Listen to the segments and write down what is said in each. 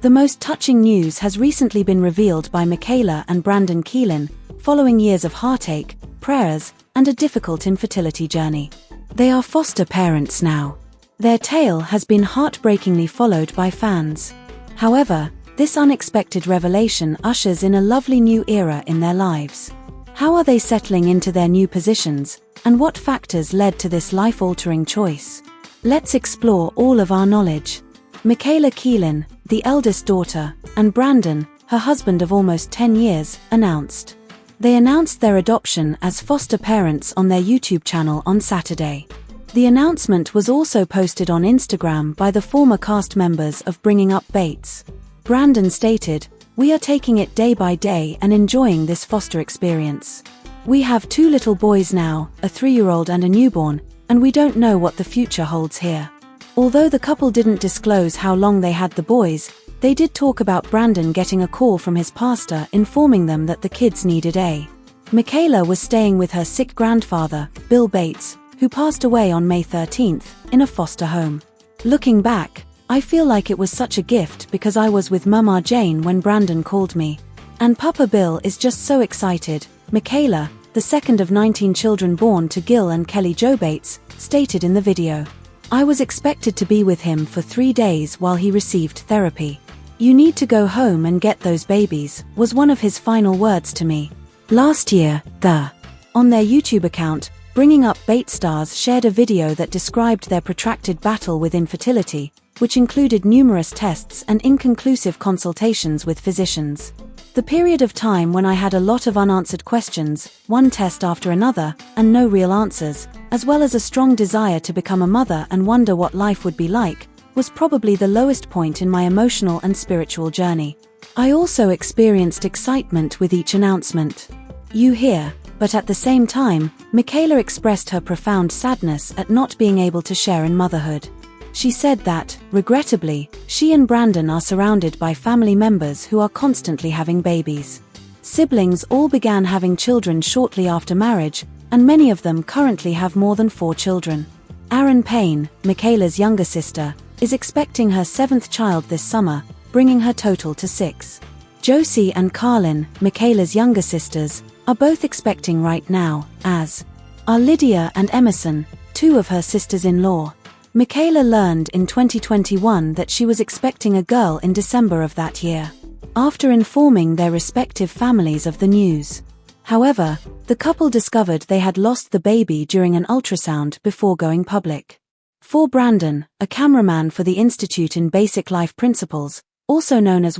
The most touching news has recently been revealed by Michaela and Brandon Keelan, following years of heartache, prayers, and a difficult infertility journey. They are foster parents now. Their tale has been heartbreakingly followed by fans. However, this unexpected revelation ushers in a lovely new era in their lives. How are they settling into their new positions, and what factors led to this life-altering choice? Let's explore all of our knowledge. Michaela Keelan, the eldest daughter, and Brandon, her husband of almost 10 years, announced. They announced their adoption as foster parents on their YouTube channel on Saturday. The announcement was also posted on Instagram by the former cast members of Bringing Up Bates. Brandon stated, "We are taking it day by day and enjoying this foster experience. We have 2 little boys now, a 3-year-old and a newborn, and we don't know what the future holds here." Although the couple didn't disclose how long they had the boys, they did talk about Brandon getting a call from his pastor informing them that the kids needed a. Michaela was staying with her sick grandfather, Bill Bates, who passed away on May 13th, in a foster home. "Looking back, I feel like it was such a gift because I was with Mama Jane when Brandon called me. And Papa Bill is just so excited," Michaela, the second of 19 children born to Gil and Kelly Jo Bates, stated in the video. "I was expected to be with him for 3 days while he received therapy. You need to go home and get those babies," was one of his final words to me. Last year, on their YouTube account, Bringing Up Bates stars shared a video that described their protracted battle with infertility, which included numerous tests and inconclusive consultations with physicians. "The period of time when I had a lot of unanswered questions, one test after another, and no real answers, as well as a strong desire to become a mother and wonder what life would be like, was probably the lowest point in my emotional and spiritual journey. I also experienced excitement with each announcement. You hear, but at the same time, Michaela expressed her profound sadness at not being able to share in motherhood. She said that, regrettably, she and Brandon are surrounded by family members who are constantly having babies. Siblings all began having children shortly after marriage, and many of them currently have more than 4 children. Aaron Payne, Michaela's younger sister, is expecting her 7th child this summer, bringing her total to 6. Josie and Carlin, Michaela's younger sisters, are both expecting right now, as are Lydia and Emerson, 2 of her sisters-in-law. Michaela learned in 2021 that she was expecting a girl in December of that year, after informing their respective families of the news. However, the couple discovered they had lost the baby during an ultrasound before going public. For Brandon, a cameraman for the Institute in Basic Life Principles, also known as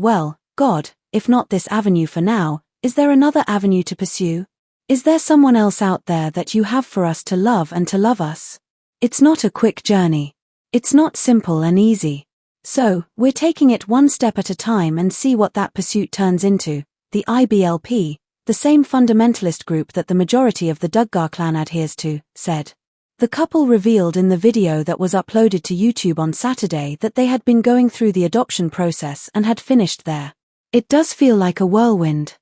God, if not this avenue for now, is there another avenue to pursue? Is there someone else out there that you have for us to love and to love us? It's not a quick journey. It's not simple and easy. So, we're taking it one step at a time and see what that pursuit turns into, the IBLP, the same fundamentalist group that the majority of the Duggar clan adheres to, said. The couple revealed in the video that was uploaded to YouTube on Saturday that they had been going through the adoption process and had finished there. "It does feel like a whirlwind.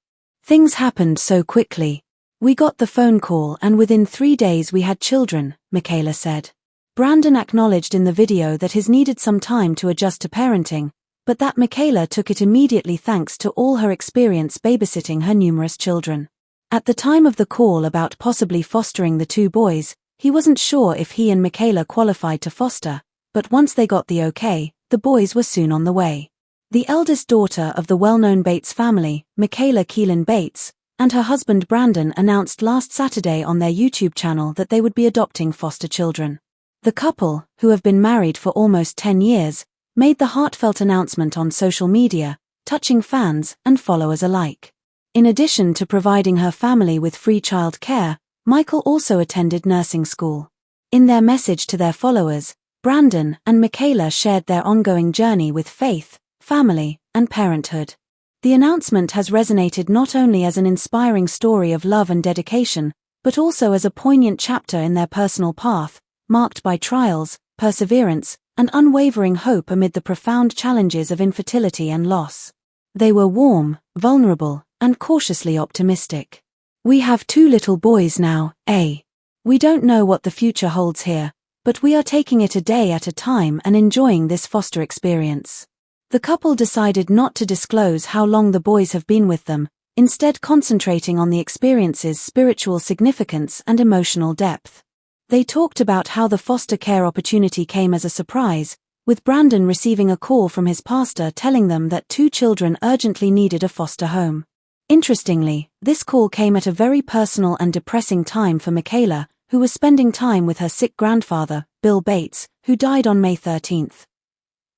Things happened so quickly. We got the phone call and within 3 days we had children," Michaela said. Brandon acknowledged in the video that his needed some time to adjust to parenting, but that Michaela took it immediately thanks to all her experience babysitting her numerous children. At the time of the call about possibly fostering the 2 boys, he wasn't sure if he and Michaela qualified to foster, but once they got the okay, the boys were soon on the way. The eldest daughter of the well-known Bates family, Michaela Keelan Bates, and her husband Brandon announced last Saturday on their YouTube channel that they would be adopting foster children. The couple, who have been married for almost 10 years, made the heartfelt announcement on social media, touching fans and followers alike. In addition to providing her family with free child care, Michael also attended nursing school. In their message to their followers, Brandon and Michaela shared their ongoing journey with faith, family, and parenthood. The announcement has resonated not only as an inspiring story of love and dedication, but also as a poignant chapter in their personal path, marked by trials, perseverance, and unwavering hope amid the profound challenges of infertility and loss. They were warm, vulnerable, and cautiously optimistic. "We have 2 little boys now, We don't know what the future holds here, but we are taking it a day at a time and enjoying this foster experience." The couple decided not to disclose how long the boys have been with them, instead concentrating on the experience's spiritual significance and emotional depth. They talked about how the foster care opportunity came as a surprise, with Brandon receiving a call from his pastor telling them that 2 children urgently needed a foster home. Interestingly, this call came at a very personal and depressing time for Michaela, who was spending time with her sick grandfather, Bill Bates, who died on May 13th.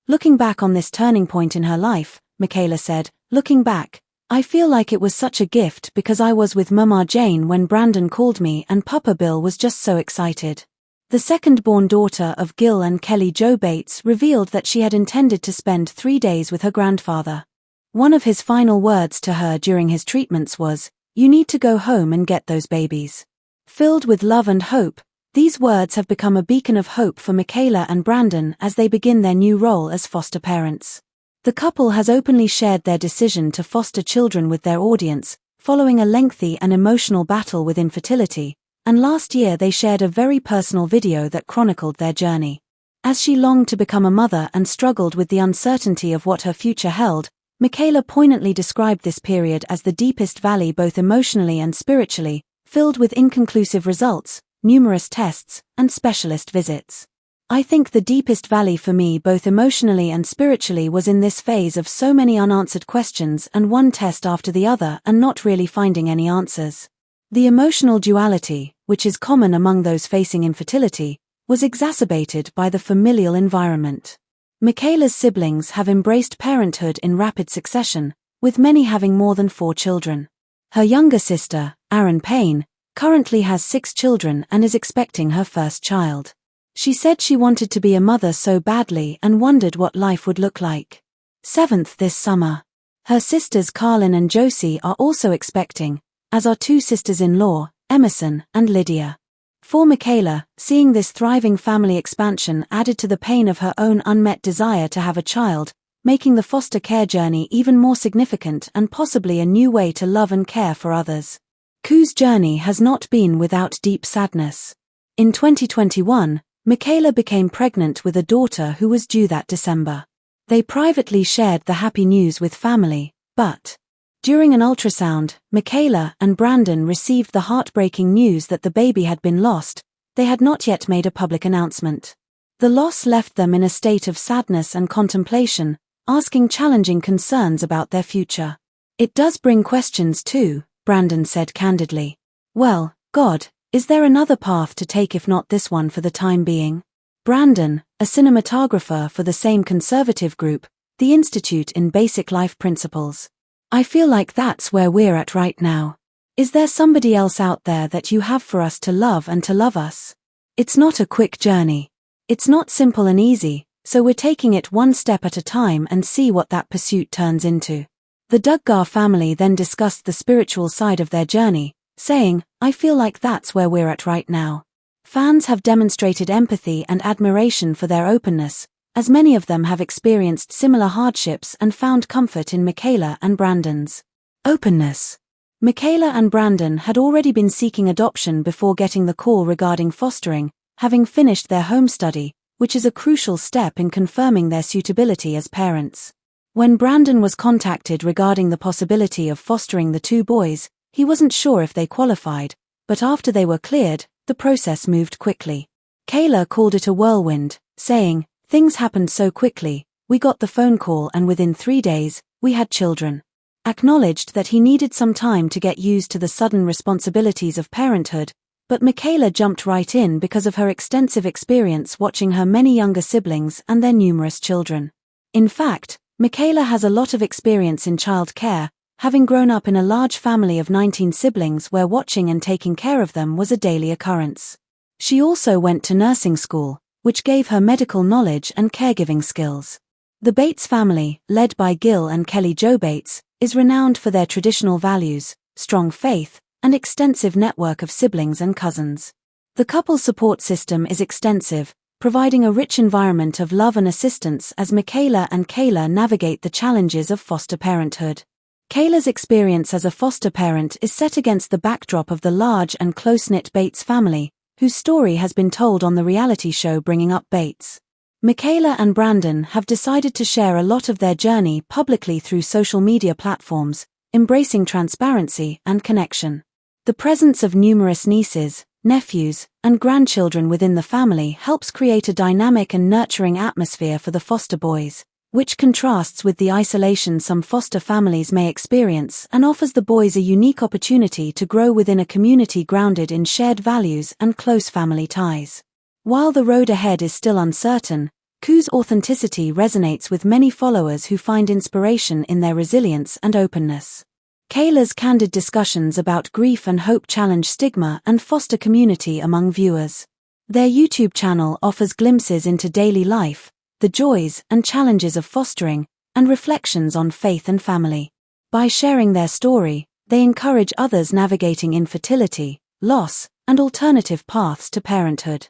Looking back on this turning point in her life, Michaela said, "Looking back, I feel like it was such a gift because I was with Mama Jane when Brandon called me and Papa Bill was just so excited." The second-born daughter of Gil and Kelly Jo Bates revealed that she had intended to spend 3 days with her grandfather. One of his final words to her during his treatments was, "You need to go home and get those babies." Filled with love and hope, these words have become a beacon of hope for Michaela and Brandon as they begin their new role as foster parents. The couple has openly shared their decision to foster children with their audience, following a lengthy and emotional battle with infertility, and last year they shared a very personal video that chronicled their journey. As she longed to become a mother and struggled with the uncertainty of what her future held, Michaela poignantly described this period as the deepest valley both emotionally and spiritually, filled with inconclusive results, numerous tests, and specialist visits. "I think the deepest valley for me both emotionally and spiritually was in this phase of so many unanswered questions and one test after the other and not really finding any answers. The emotional duality, which is common among those facing infertility, was exacerbated by the familial environment." Michaela's siblings have embraced parenthood in rapid succession, with many having more than 4 children. Her younger sister, Aaron Payne, currently has 6 children and is expecting her first child. She said she wanted to be a mother so badly and wondered what life would look like. 7th this summer. Her sisters Carlin and Josie are also expecting, as are 2 sisters-in-law, Emerson and Lydia. For Michaela, seeing this thriving family expansion added to the pain of her own unmet desire to have a child, making the foster care journey even more significant and possibly a new way to love and care for others. Ku's journey has not been without deep sadness. In 2021, Michaela became pregnant with a daughter who was due that December. They privately shared the happy news with family, but during an ultrasound, Michaela and Brandon received the heartbreaking news that the baby had been lost. They had not yet made a public announcement. The loss left them in a state of sadness and contemplation, asking challenging concerns about their future. "It does bring questions too," Brandon said candidly. "Well, God, is there another path to take if not this one for the time being?" Brandon, a cinematographer for the same conservative group, the Institute in Basic Life Principles. "I feel like that's where we're at right now. Is there somebody else out there that you have for us to love and to love us? It's not a quick journey. It's not simple and easy, so we're taking it one step at a time and see what that pursuit turns into." The Duggar family then discussed the spiritual side of their journey, saying, "I feel like that's where we're at right now." Fans have demonstrated empathy and admiration for their openness, as many of them have experienced similar hardships and found comfort in Michaela and Brandon's openness. Michaela and Brandon had already been seeking adoption before getting the call regarding fostering, having finished their home study, which is a crucial step in confirming their suitability as parents. When Brandon was contacted regarding the possibility of fostering the 2 boys, he wasn't sure if they qualified, but after they were cleared, the process moved quickly. Kayla called it a whirlwind, saying, "Things happened so quickly, we got the phone call and within 3 days, we had children." Acknowledged that he needed some time to get used to the sudden responsibilities of parenthood, but Michaela jumped right in because of her extensive experience watching her many younger siblings and their numerous children. In fact, Michaela has a lot of experience in child care, having grown up in a large family of 19 siblings where watching and taking care of them was a daily occurrence. She also went to nursing school, which gave her medical knowledge and caregiving skills. The Bates family, led by Gil and Kelly Jo Bates, is renowned for their traditional values, strong faith, and extensive network of siblings and cousins. The couple support system is extensive, providing a rich environment of love and assistance as Michaela and Kayla navigate the challenges of foster parenthood. Kayla's experience as a foster parent is set against the backdrop of the large and close-knit Bates family, whose story has been told on the reality show Bringing Up Bates. Michaela and Brandon have decided to share a lot of their journey publicly through social media platforms, embracing transparency and connection. The presence of numerous nieces, nephews, and grandchildren within the family helps create a dynamic and nurturing atmosphere for the foster boys, which contrasts with the isolation some foster families may experience and offers the boys a unique opportunity to grow within a community grounded in shared values and close family ties. While the road ahead is still uncertain, Ku's authenticity resonates with many followers who find inspiration in their resilience and openness. Kayla's candid discussions about grief and hope challenge stigma and foster community among viewers. Their YouTube channel offers glimpses into daily life, the joys and challenges of fostering, and reflections on faith and family. By sharing their story, they encourage others navigating infertility, loss, and alternative paths to parenthood.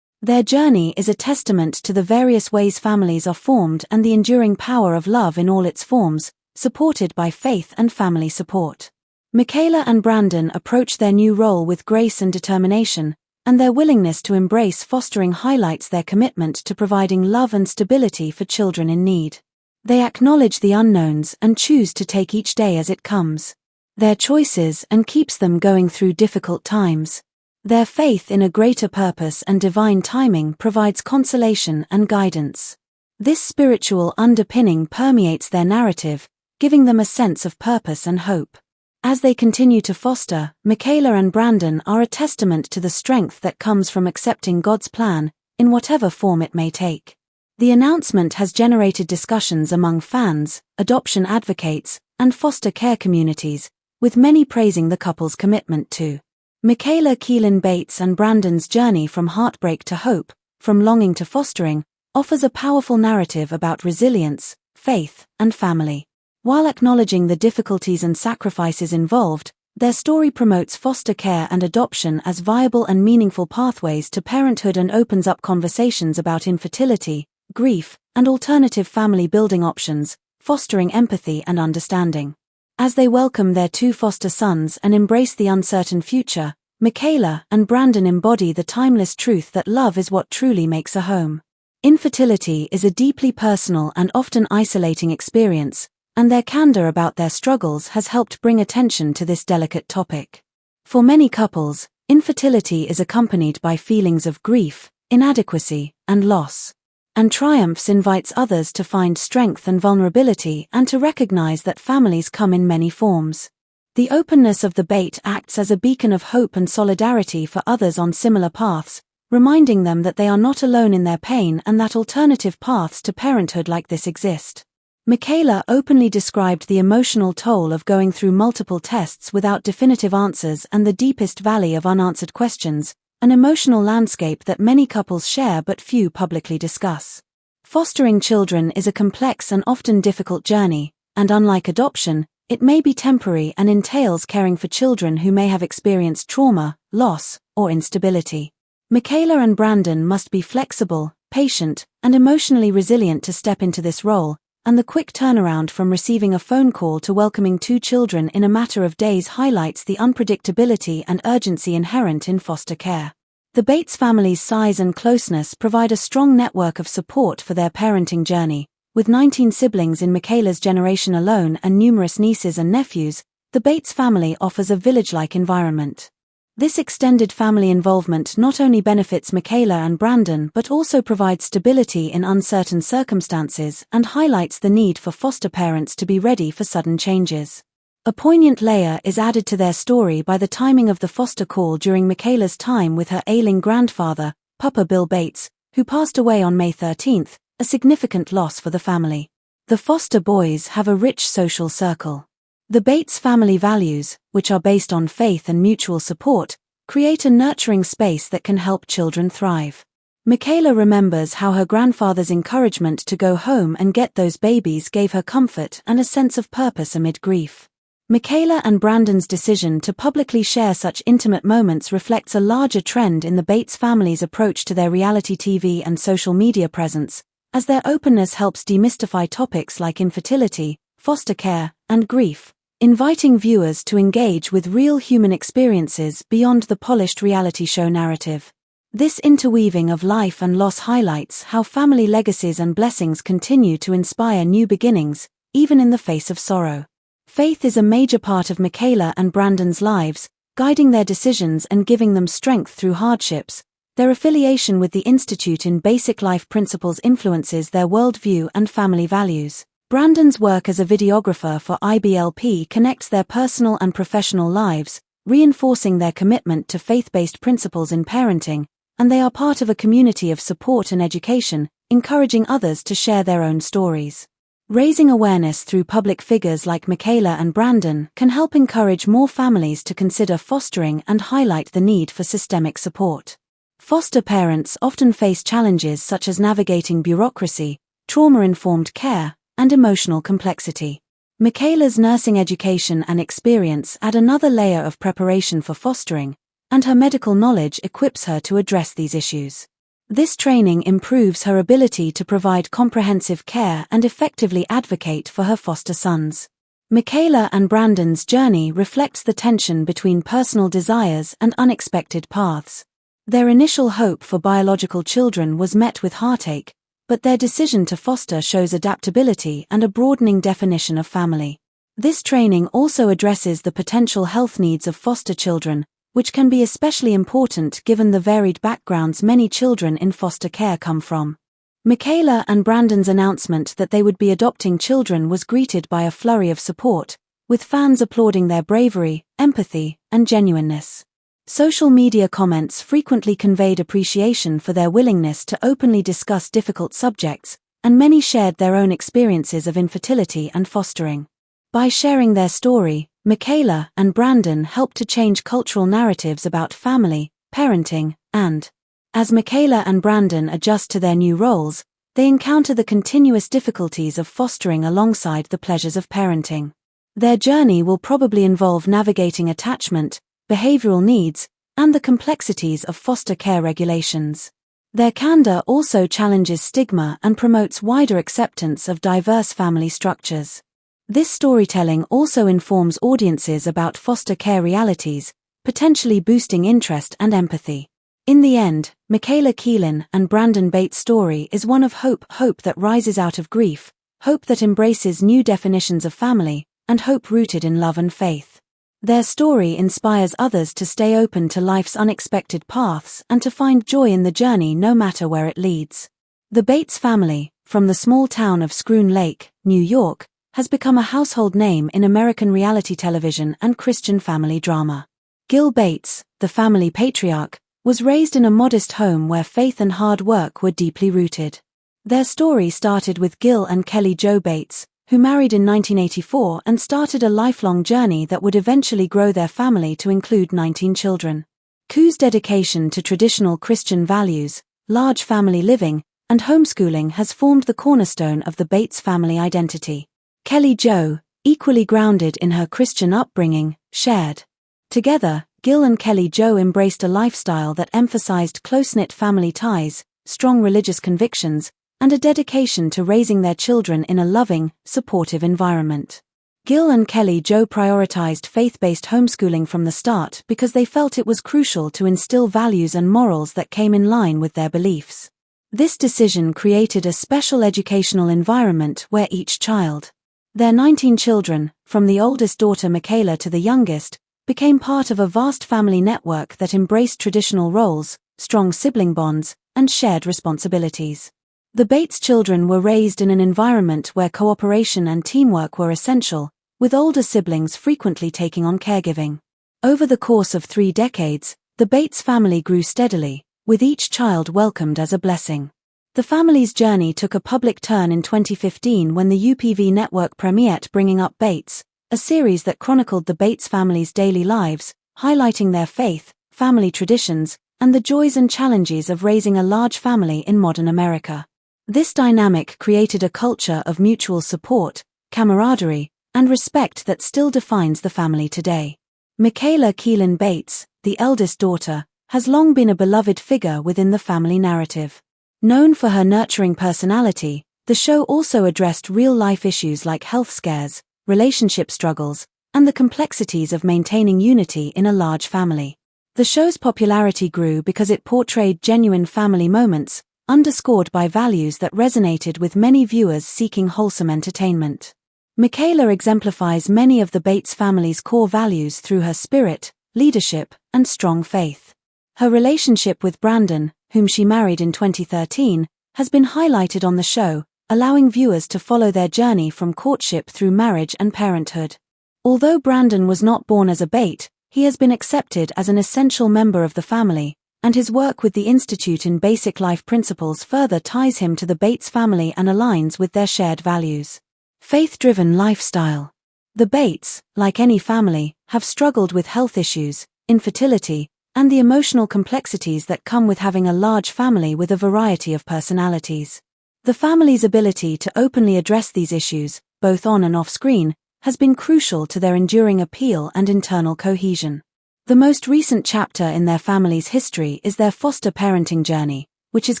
Their journey is a testament to the various ways families are formed and the enduring power of love in all its forms, supported by faith and family support. Michaela and Brandon approach their new role with grace and determination, and their willingness to embrace fostering highlights their commitment to providing love and stability for children in need. They acknowledge the unknowns and choose to take each day as it comes. Their choices and keeps them going through difficult times. Their faith in a greater purpose and divine timing provides consolation and guidance. This spiritual underpinning permeates their narrative, giving them a sense of purpose and hope. As they continue to foster, Michaela and Brandon are a testament to the strength that comes from accepting God's plan, in whatever form it may take. The announcement has generated discussions among fans, adoption advocates, and foster care communities, with many praising the couple's commitment to Michaela kellybates and Brandon's journey from heartbreak to hope, from longing to fostering, offers a powerful narrative about resilience, faith, and family. While acknowledging the difficulties and sacrifices involved, their story promotes foster care and adoption as viable and meaningful pathways to parenthood and opens up conversations about infertility, grief, and alternative family building options, fostering empathy and understanding. As they welcome their two foster sons and embrace the uncertain future, Michaela and Brandon embody the timeless truth that love is what truly makes a home. Infertility is a deeply personal and often isolating experience, and their candor about their struggles has helped bring attention to this delicate topic. For many couples, infertility is accompanied by feelings of grief, inadequacy, and loss. And triumphs invites others to find strength and vulnerability and to recognize that families come in many forms. The openness of the bait acts as a beacon of hope and solidarity for others on similar paths, reminding them that they are not alone in their pain and that alternative paths to parenthood like this exist. Michaela openly described the emotional toll of going through multiple tests without definitive answers and the deepest valley of unanswered questions, an emotional landscape that many couples share but few publicly discuss. Fostering children is a complex and often difficult journey, and unlike adoption, it may be temporary and entails caring for children who may have experienced trauma, loss, or instability. Michaela and Brandon must be flexible, patient, and emotionally resilient to step into this role, and the quick turnaround from receiving a phone call to welcoming two children in a matter of days highlights the unpredictability and urgency inherent in foster care. The Bates family's size and closeness provide a strong network of support for their parenting journey. With 19 siblings in Michaela's generation alone and numerous nieces and nephews, the Bates family offers a village-like environment. This extended family involvement not only benefits Michaela and Brandon but also provides stability in uncertain circumstances and highlights the need for foster parents to be ready for sudden changes. A poignant layer is added to their story by the timing of the foster call during Michaela's time with her ailing grandfather, Papa Bill Bates, who passed away on May 13, a significant loss for the family. The foster boys have a rich social circle. The Bates family values, which are based on faith and mutual support, create a nurturing space that can help children thrive. Michaela remembers how her grandfather's encouragement to go home and get those babies gave her comfort and a sense of purpose amid grief. Michaela and Brandon's decision to publicly share such intimate moments reflects a larger trend in the Bates family's approach to their reality TV and social media presence, as their openness helps demystify topics like infertility, foster care, and grief, inviting viewers to engage with real human experiences beyond the polished reality show narrative. This interweaving of life and loss highlights how family legacies and blessings continue to inspire new beginnings, even in the face of sorrow. Faith is a major part of Michaela and Brandon's lives, guiding their decisions and giving them strength through hardships. Their affiliation with the Institute in Basic Life Principles influences their worldview and family values. Brandon's work as a videographer for IBLP connects their personal and professional lives, reinforcing their commitment to faith-based principles in parenting, and they are part of a community of support and education, encouraging others to share their own stories. Raising awareness through public figures like Michaela and Brandon can help encourage more families to consider fostering and highlight the need for systemic support. Foster parents often face challenges such as navigating bureaucracy, trauma-informed care, and emotional complexity. Michaela's nursing education and experience add another layer of preparation for fostering, and her medical knowledge equips her to address these issues. This training improves her ability to provide comprehensive care and effectively advocate for her foster sons. Michaela and Brandon's journey reflects the tension between personal desires and unexpected paths. Their initial hope for biological children was met with heartache, but their decision to foster shows adaptability and a broadening definition of family. This training also addresses the potential health needs of foster children, which can be especially important given the varied backgrounds many children in foster care come from. Michaela and Brandon's announcement that they would be adopting children was greeted by a flurry of support, with fans applauding their bravery, empathy, and genuineness. Social media comments frequently conveyed appreciation for their willingness to openly discuss difficult subjects, and many shared their own experiences of infertility and fostering. By sharing their story, Michaela and Brandon helped to change cultural narratives about family, parenting, and, as Michaela and Brandon adjust to their new roles, they encounter the continuous difficulties of fostering alongside the pleasures of parenting. Their journey will probably involve navigating attachment, behavioral needs, and the complexities of foster care regulations. Their candor also challenges stigma and promotes wider acceptance of diverse family structures. This storytelling also informs audiences about foster care realities, potentially boosting interest and empathy. In the end, Michaela Keelan and Brandon Bates' story is one of hope that rises out of grief, hope that embraces new definitions of family, and hope rooted in love and faith. Their story inspires others to stay open to life's unexpected paths and to find joy in the journey no matter where it leads. The Bates family, from the small town of Scroon Lake, New York, has become a household name in American reality television and Christian family drama. Gil Bates, the family patriarch, was raised in a modest home where faith and hard work were deeply rooted. Their story started with Gil and Kelly Jo Bates, who married in 1984 and started a lifelong journey that would eventually grow their family to include 19 children. Ku's dedication to traditional Christian values, large family living, and homeschooling has formed the cornerstone of the Bates family identity. Kelly Jo, equally grounded in her Christian upbringing, shared. Together, Gil and Kelly Jo embraced a lifestyle that emphasized close-knit family ties, strong religious convictions, and a dedication to raising their children in a loving, supportive environment. Gil and Kelly Jo prioritized faith-based homeschooling from the start because they felt it was crucial to instill values and morals that came in line with their beliefs. This decision created a special educational environment where each child, their 19 children, from the oldest daughter Michaela to the youngest, became part of a vast family network that embraced traditional roles, strong sibling bonds, and shared responsibilities. The Bates children were raised in an environment where cooperation and teamwork were essential, with older siblings frequently taking on caregiving. Over the course of 3 decades, the Bates family grew steadily, with each child welcomed as a blessing. The family's journey took a public turn in 2015 when the UPtv network premiered Bringing Up Bates, a series that chronicled the Bates family's daily lives, highlighting their faith, family traditions, and the joys and challenges of raising a large family in modern America. This dynamic created a culture of mutual support, camaraderie, and respect that still defines the family today. Michaela Keelan Bates, the eldest daughter, has long been a beloved figure within the family narrative. Known for her nurturing personality, the show also addressed real-life issues like health scares, relationship struggles, and the complexities of maintaining unity in a large family. The show's popularity grew because it portrayed genuine family moments, underscored by values that resonated with many viewers seeking wholesome entertainment. Michaela exemplifies many of the Bates family's core values through her spirit, leadership, and strong faith. Her relationship with Brandon, whom she married in 2013, has been highlighted on the show, allowing viewers to follow their journey from courtship through marriage and parenthood. Although Brandon was not born as a Bate, he has been accepted as an essential member of the family, and his work with the Institute in Basic Life Principles further ties him to the Bates family and aligns with their shared values. Faith-driven lifestyle. The Bates, like any family, have struggled with health issues, infertility, and the emotional complexities that come with having a large family with a variety of personalities. The family's ability to openly address these issues, both on and off screen, has been crucial to their enduring appeal and internal cohesion. The most recent chapter in their family's history is their foster parenting journey, which is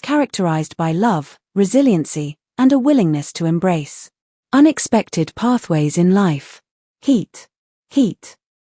characterized by love, resiliency, and a willingness to embrace unexpected pathways in life. Heat.